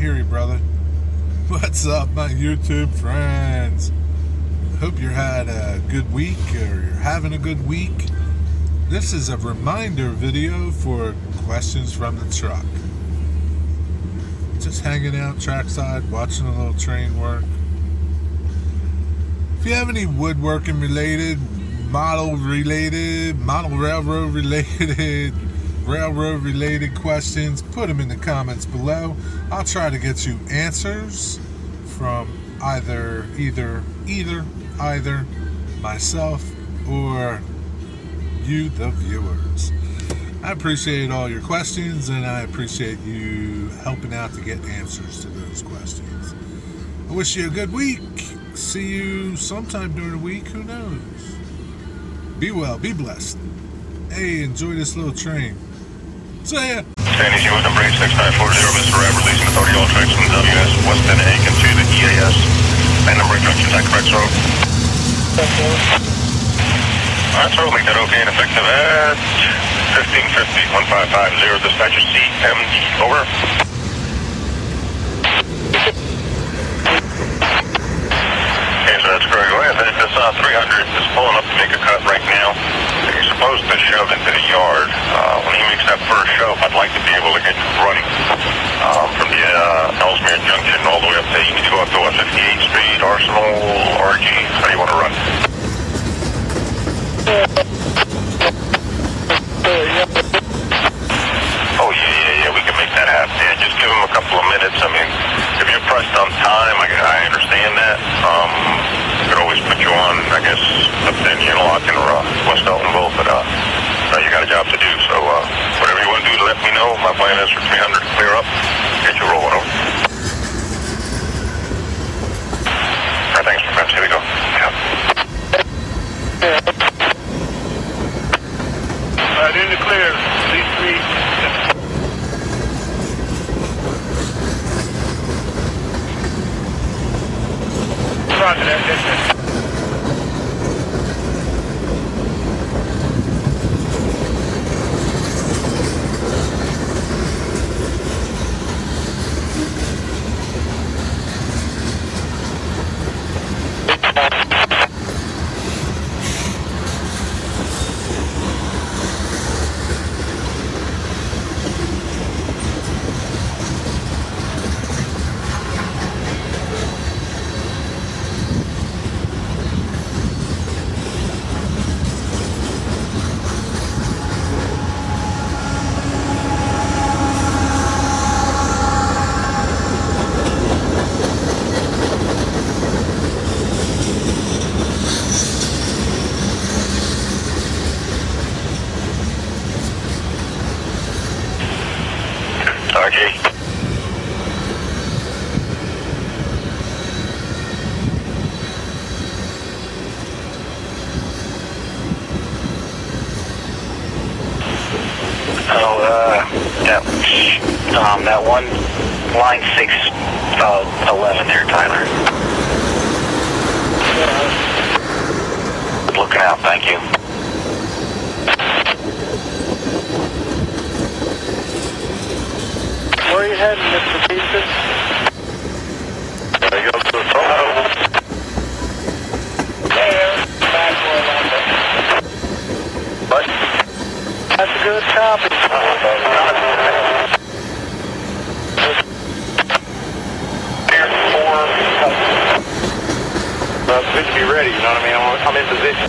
hear you, brother. What's up, my YouTube friends? Hope you had a good week, or you're having a good week. This is a reminder video for questions from the truck. Just hanging out trackside, watching a little train work. If you have any woodworking related, model railroad related questions, put them in the comments below. I'll try to get you answers from either myself or you, the viewers. I appreciate all your questions, and I appreciate you helping out to get answers to those questions. I wish you a good week. See you sometime during the week. Who knows? Be well. Be blessed. Hey, enjoy this little train. See ya. Standing you with number 86940, Mr. Rab, releasing authority all trains from WS Weston and Aiken to the EAS. And number junction, is that correct, sir? Alright, sir, we'll make that okay and effective at 1550-1550, dispatcher CMD, over. Okay, so that's correct. Go ahead, this 300 is pulling up to make a cut right now. You're supposed to shove into the yard. When he makes that first shove, I'd like to be able to get running from the Ellesmere Junction all the way up to, you can go up to 58th Street, Arsenal, RG, how do you want to run? Oh yeah, we can make that happen. Yeah, just give him a couple of minutes. I mean, if you're pressed on time, I understand that. I could always put you on, I guess, up in Interlock or West Elton both, but you got a job to do, so whatever you want to do, let me know. My plan is for 300 to clear up, get you rolling over. All right, thanks, my friends. Here we go. Yeah. In the clear, C3. Roger that, distance. RG. That one, line 611 there, Tyler. Looking out, thank you. Where are you heading, Mr. Beeson? There you go to the front. There, back What? That's a good copy. Good to be ready, you know what I mean? I'm in position.